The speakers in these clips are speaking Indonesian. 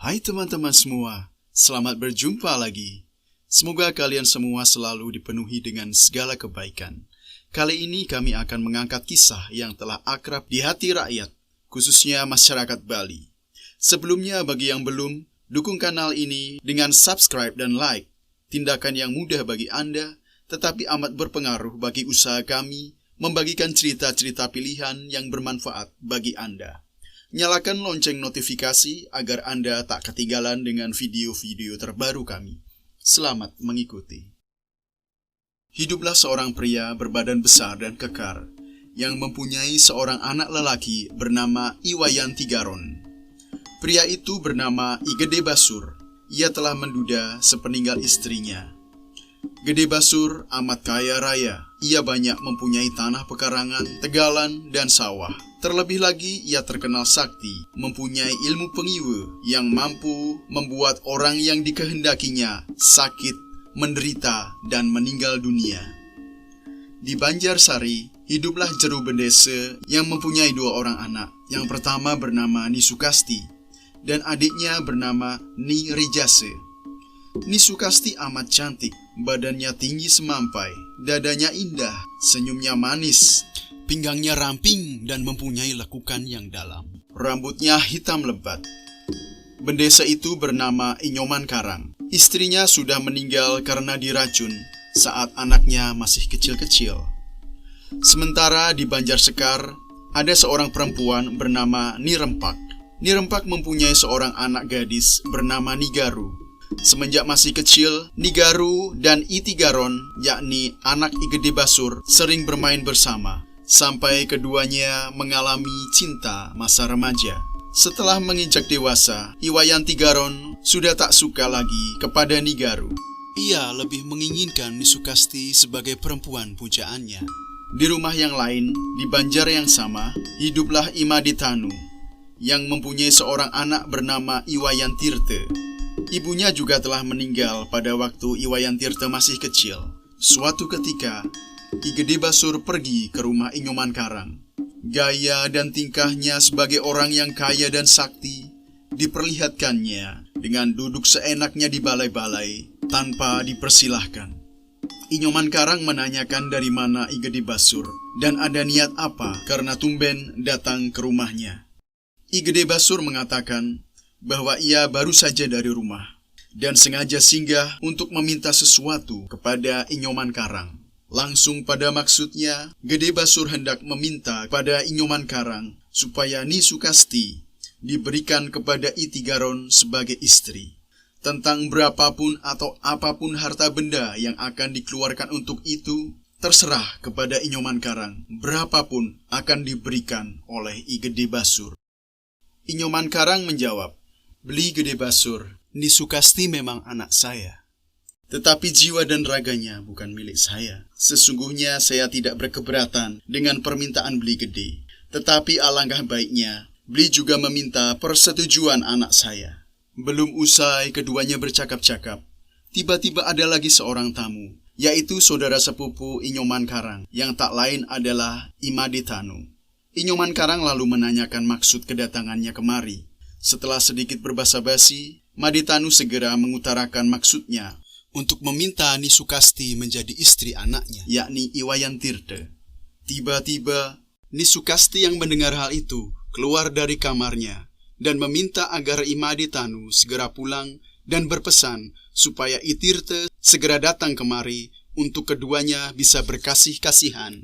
Hai teman-teman semua, selamat berjumpa lagi. Semoga kalian semua selalu dipenuhi dengan segala kebaikan. Kali ini kami akan mengangkat kisah yang telah akrab di hati rakyat, khususnya masyarakat Bali. Sebelumnya bagi yang belum, dukung kanal ini dengan subscribe dan like. Tindakan yang mudah bagi Anda, tetapi amat berpengaruh bagi usaha kami membagikan cerita-cerita pilihan yang bermanfaat bagi Anda. Nyalakan lonceng notifikasi agar Anda tak ketinggalan dengan video-video terbaru kami. Selamat mengikuti. Hiduplah seorang pria berbadan besar dan kekar yang mempunyai seorang anak lelaki bernama Iwayan Tigaron. Pria itu bernama I Gede Basur. Ia telah menduda sepeninggal istrinya. Gede Basur amat kaya raya. Ia banyak mempunyai tanah pekarangan, tegalan, dan sawah. Terlebih lagi, ia terkenal sakti, mempunyai ilmu pengiwa yang mampu membuat orang yang dikehendakinya sakit, menderita, dan meninggal dunia. Di Banjarsari, hiduplah Jeru Bendese yang mempunyai 2 orang anak. Yang pertama bernama Ni Sukasti, dan adiknya bernama Ni Rijase. Ni Sukasti amat cantik, badannya tinggi semampai, dadanya indah, senyumnya manis, pinggangnya ramping dan mempunyai lekukan yang dalam. Rambutnya hitam lebat. Bendesa itu bernama Inyoman Karang. Istrinya sudah meninggal karena diracun saat anaknya masih kecil-kecil. Sementara di Banjarsekar, ada seorang perempuan bernama Ni Rempak. Ni Rempak mempunyai seorang anak gadis bernama Ni Garu. Semenjak masih kecil, Ni Garu dan I Tigaron, yakni anak I Gede Basur, sering bermain bersama, sampai keduanya mengalami cinta masa remaja. Setelah menginjak dewasa, Iwayan Tigaron sudah tak suka lagi kepada Ni Garu. Ia lebih menginginkan Ni Sukasti sebagai perempuan pujaannya. Di rumah yang lain, di Banjar yang sama, hiduplah Imaditanu, yang mempunyai seorang anak bernama Iwayan Tirte. Ibunya juga telah meninggal pada waktu Iwayan Tirte masih kecil. Suatu ketika, I Gede Basur pergi ke rumah Inyoman Karang. Gaya dan tingkahnya sebagai orang yang kaya dan sakti diperlihatkannya dengan duduk seenaknya di balai-balai tanpa dipersilahkan. Inyoman Karang menanyakan dari mana I Gede Basur dan ada niat apa karena tumben datang ke rumahnya. I Gede Basur mengatakan bahwa ia baru saja dari rumah dan sengaja singgah untuk meminta sesuatu kepada Inyoman Karang. Langsung pada maksudnya, Gede Basur hendak meminta pada Inyoman Karang supaya Ni Sukasti diberikan kepada I Tigaron sebagai istri. Tentang berapapun atau apapun harta benda yang akan dikeluarkan untuk itu, terserah kepada Inyoman Karang. Berapapun akan diberikan oleh I Gede Basur. Inyoman Karang menjawab, "Beli Gede Basur, Ni Sukasti memang anak saya. Tetapi jiwa dan raganya bukan milik saya. Sesungguhnya saya tidak berkeberatan dengan permintaan Beli Gede. Tetapi alangkah baiknya, Beli juga meminta persetujuan anak saya." Belum usai keduanya bercakap-cakap, tiba-tiba ada lagi seorang tamu, yaitu saudara sepupu Inyoman Karang, yang tak lain adalah Imaditanu. Inyoman Karang lalu menanyakan maksud kedatangannya kemari. Setelah sedikit berbasa-basi, Maditanu segera mengutarakan maksudnya untuk meminta Ni Sukasti menjadi istri anaknya, yakni Iwayan Tirte. Tiba-tiba, Ni Sukasti yang mendengar hal itu keluar dari kamarnya dan meminta agar Imaditanu segera pulang dan berpesan supaya I Tirte segera datang kemari untuk keduanya bisa berkasih-kasihan.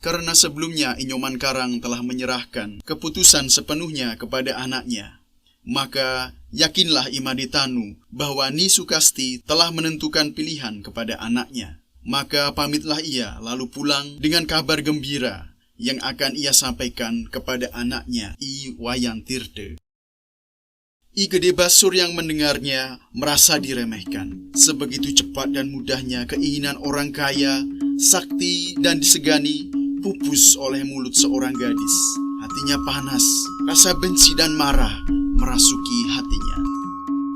Karena sebelumnya Inyoman Karang telah menyerahkan keputusan sepenuhnya kepada anaknya, maka yakinlah Imaditanu bahwa Ni Sukasti telah menentukan pilihan kepada anaknya. Maka pamitlah ia lalu pulang dengan kabar gembira yang akan ia sampaikan kepada anaknya Iwayan Tirte. I Gede Basur yang mendengarnya merasa diremehkan. Sebegitu cepat dan mudahnya keinginan orang kaya, sakti, dan disegani pupus oleh mulut seorang gadis. Hatinya panas, rasa benci dan marah merasuki hatinya.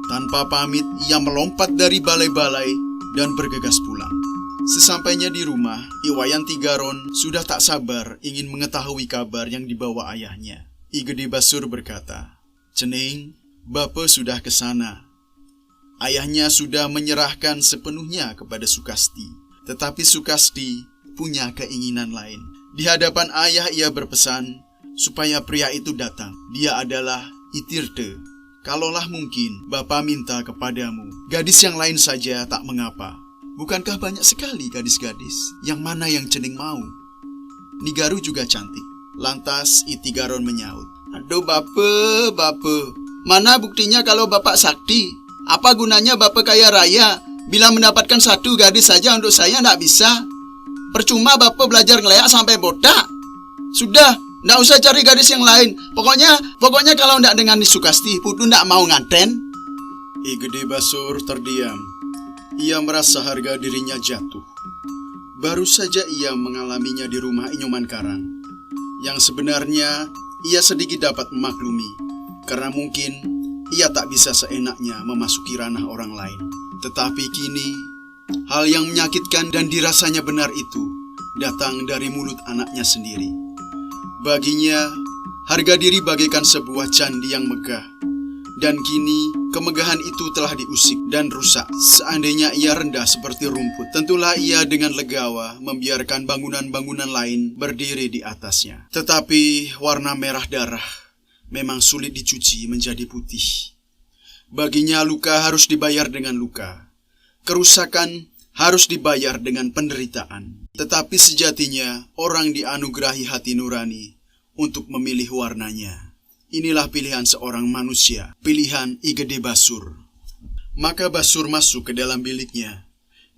Tanpa pamit, ia melompat dari balai-balai dan bergegas pulang. Sesampainya di rumah, Iwayan Tigaron sudah tak sabar ingin mengetahui kabar yang dibawa ayahnya. I Gede Basur berkata, "Cening, Bapa sudah ke sana. Ayahnya sudah menyerahkan sepenuhnya kepada Sukasti. Tetapi Sukasti punya keinginan lain. Di hadapan ayah ia berpesan supaya pria itu datang. Dia adalah Itirte. Kalaulah mungkin Bapa minta kepadamu gadis yang lain saja tak mengapa. Bukankah banyak sekali gadis-gadis? Yang mana yang Cening mau? Nigaru juga cantik. Lantas Itigaron menyaut, "Aduh Bapa, mana buktinya kalau Bapak sakti? Apa gunanya Bapak kaya raya bila mendapatkan satu gadis saja untuk saya ndak bisa? Percuma Bapak belajar ngeleak sampai botak. Sudah, ndak usah cari gadis yang lain. Pokoknya kalau ndak dengan Sukasti, Putu ndak mau nganten." I Gede Basur terdiam. Ia merasa harga dirinya jatuh. Baru saja ia mengalaminya di rumah Inyoman Karang. Yang sebenarnya ia sedikit dapat memaklumi, karena mungkin ia tak bisa seenaknya memasuki ranah orang lain. Tetapi kini, hal yang menyakitkan dan dirasanya benar itu datang dari mulut anaknya sendiri. Baginya, harga diri bagaikan sebuah candi yang megah. Dan kini, kemegahan itu telah diusik dan rusak. Seandainya ia rendah seperti rumput, tentulah ia dengan legawa membiarkan bangunan-bangunan lain berdiri di atasnya. Tetapi warna merah darah memang sulit dicuci menjadi putih. Baginya luka harus dibayar dengan luka. Kerusakan harus dibayar dengan penderitaan. Tetapi sejatinya orang dianugerahi hati nurani untuk memilih warnanya. Inilah pilihan seorang manusia, pilihan I Gede Basur. Maka Basur masuk ke dalam biliknya.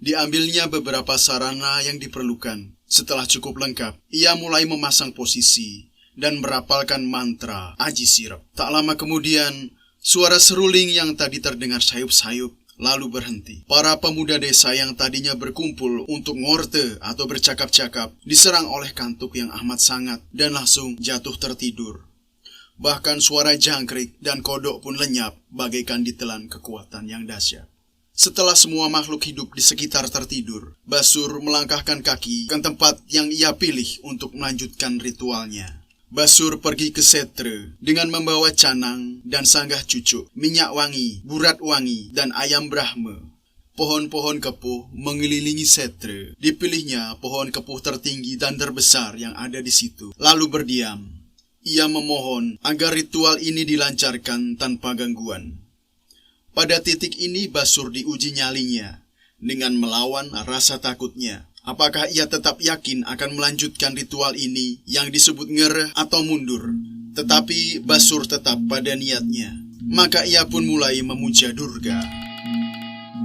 Diambilnya beberapa sarana yang diperlukan. Setelah cukup lengkap, ia mulai memasang posisi dan merapalkan mantra Aji Sirep. Tak lama kemudian, suara seruling yang tadi terdengar sayup-sayup lalu berhenti. Para pemuda desa yang tadinya berkumpul untuk ngorte atau bercakap-cakap diserang oleh kantuk yang amat sangat dan langsung jatuh tertidur. Bahkan suara jangkrik dan kodok pun lenyap bagaikan ditelan kekuatan yang dahsyat. Setelah semua makhluk hidup di sekitar tertidur, Basur melangkahkan kaki ke tempat yang ia pilih untuk melanjutkan ritualnya. Basur pergi ke setre dengan membawa canang dan sanggah cucuk, minyak wangi, burat wangi, dan ayam brahma. Pohon-pohon kepuh mengelilingi setre. Dipilihnya pohon kepuh tertinggi dan terbesar yang ada di situ, lalu berdiam. Ia memohon agar ritual ini dilancarkan tanpa gangguan. Pada titik ini Basur diuji nyalinya dengan melawan rasa takutnya. Apakah ia tetap yakin akan melanjutkan ritual ini yang disebut ngereh atau mundur? Tetapi Basur tetap pada niatnya. Maka ia pun mulai memuja Durga.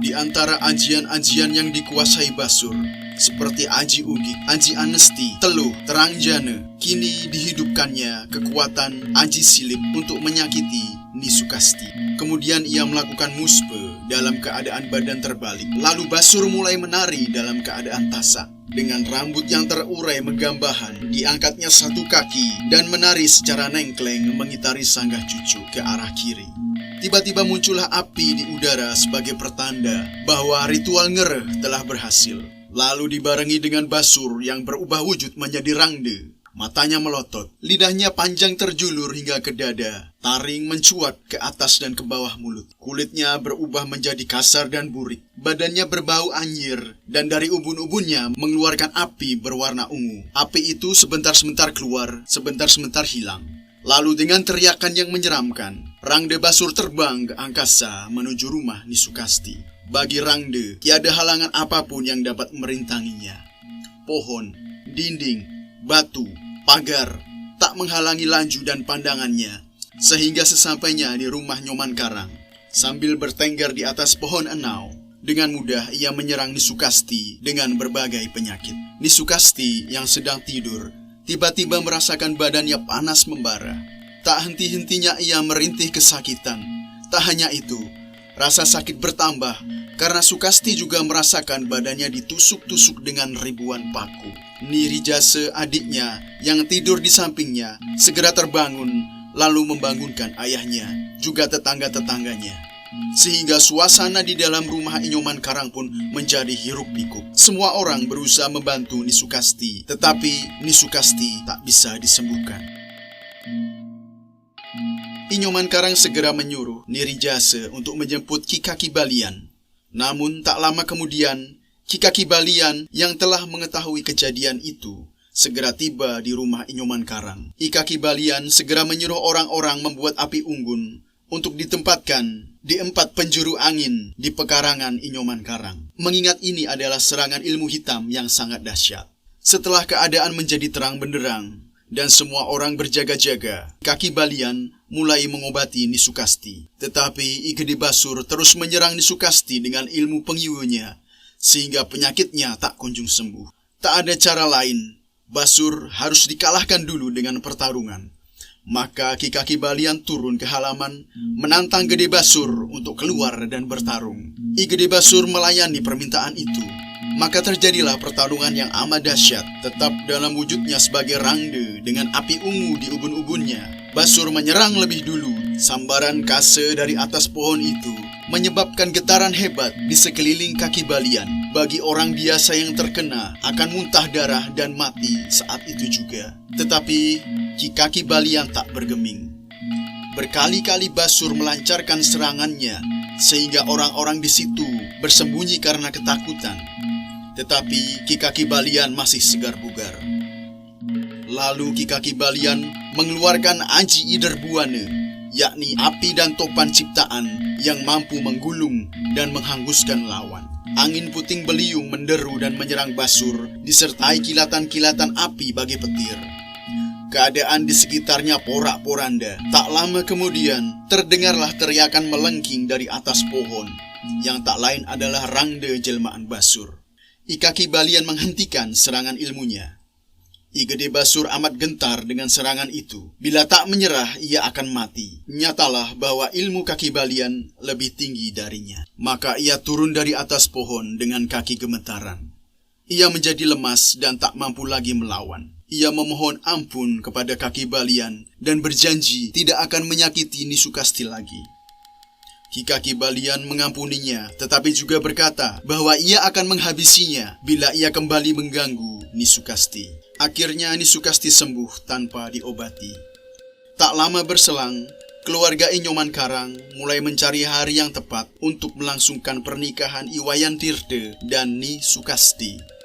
Di antara ajian-ajian yang dikuasai Basur, seperti Aji Ugik, Aji Anesti, Teluh, Terang Jana, kini dihidupkannya kekuatan Aji Silip untuk menyakiti Nisukasti. Kemudian ia melakukan muspe dalam keadaan badan terbalik. Lalu Basur mulai menari dalam keadaan tasak. Dengan rambut yang terurai megambahan, diangkatnya satu kaki dan menari secara nengkleng mengitari sanggah cucu ke arah kiri. Tiba-tiba muncullah api di udara sebagai pertanda bahwa ritual ngereh telah berhasil. Lalu dibarengi dengan Basur yang berubah wujud menjadi Rangde. Matanya melotot, lidahnya panjang terjulur hingga ke dada. Taring mencuat ke atas dan ke bawah mulut. Kulitnya berubah menjadi kasar dan burik. Badannya berbau anyir dan dari ubun-ubunnya mengeluarkan api berwarna ungu. Api itu sebentar-sebentar keluar, sebentar-sebentar hilang. Lalu dengan teriakan yang menyeramkan, Rangde Basur terbang ke angkasa menuju rumah Nisukasti. Bagi Rangde, tiada halangan apapun yang dapat merintanginya. Pohon, dinding, batu, pagar, tak menghalangi lanju dan pandangannya. Sehingga sesampainya di rumah Nyoman Karang, sambil bertengger di atas pohon enau, dengan mudah ia menyerang Nisukasti dengan berbagai penyakit. Nisukasti yang sedang tidur tiba-tiba merasakan badannya panas membara. Tak henti-hentinya ia merintih kesakitan. Tak hanya itu, rasa sakit bertambah karena Sukasti juga merasakan badannya ditusuk-tusuk dengan ribuan paku. Nirijase, adiknya yang tidur di sampingnya, segera terbangun lalu membangunkan ayahnya, juga tetangga-tetangganya. Sehingga suasana di dalam rumah Inyoman Karang pun menjadi hiruk-pikuk. Semua orang berusaha membantu Nisukasti, tetapi Nisukasti tak bisa disembuhkan. Inyoman Karang segera menyuruh Nirijasa untuk menjemput Ki Kaki Balian. Namun tak lama kemudian, Ki Kaki Balian yang telah mengetahui kejadian itu segera tiba di rumah Inyoman Karang. Ki Kaki Balian segera menyuruh orang-orang membuat api unggun untuk ditempatkan di 4 penjuru angin di pekarangan Inyoman Karang. Mengingat ini adalah serangan ilmu hitam yang sangat dahsyat. Setelah keadaan menjadi terang benderang dan semua orang berjaga-jaga, Kaki Balian mulai mengobati Nisukasti. Tetapi I Gede Basur terus menyerang Nisukasti dengan ilmu pengiunya, sehingga penyakitnya tak kunjung sembuh. Tak ada cara lain, Basur harus dikalahkan dulu dengan pertarungan. Maka Ki Kaki Balian turun ke halaman menantang Gede Basur untuk keluar dan bertarung. I Gede Basur melayani permintaan itu. Maka terjadilah pertarungan yang amat dahsyat, tetap dalam wujudnya sebagai rangde dengan api ungu di ubun-ubunnya. Basur menyerang lebih dulu. Sambaran kase dari atas pohon itu menyebabkan getaran hebat di sekeliling Kaki Balian. Bagi orang biasa yang terkena akan muntah darah dan mati saat itu juga. Tetapi Ki Kaki Balian tak bergeming. Berkali-kali Basur melancarkan serangannya sehingga orang-orang di situ bersembunyi karena ketakutan. Tetapi Ki Kaki Balian masih segar bugar. Lalu Ki Kaki Balian mengeluarkan Aji Iderbuana, yakni api dan topan ciptaan yang mampu menggulung dan menghanguskan lawan. Angin puting beliung menderu dan menyerang Basur, disertai kilatan-kilatan api bagai petir. Keadaan di sekitarnya porak-poranda. Tak lama kemudian, terdengarlah teriakan melengking dari atas pohon, yang tak lain adalah rangde jelmaan Basur. I Kaki Balian menghentikan serangan ilmunya. I Gede Basur amat gentar dengan serangan itu. Bila tak menyerah, ia akan mati. Nyatalah bahwa ilmu Kaki Balian lebih tinggi darinya. Maka ia turun dari atas pohon dengan kaki gemetaran. Ia menjadi lemas dan tak mampu lagi melawan. Ia memohon ampun kepada Kaki Balian dan berjanji tidak akan menyakiti Nisukasti lagi. Ki Kaki Balian mengampuninya, tetapi juga berkata bahwa ia akan menghabisinya bila ia kembali mengganggu Nisukasti. Akhirnya Nisukasti sembuh tanpa diobati. Tak lama berselang, keluarga Inyoman Karang mulai mencari hari yang tepat untuk melangsungkan pernikahan Iwayan Tirte dan Nisukasti.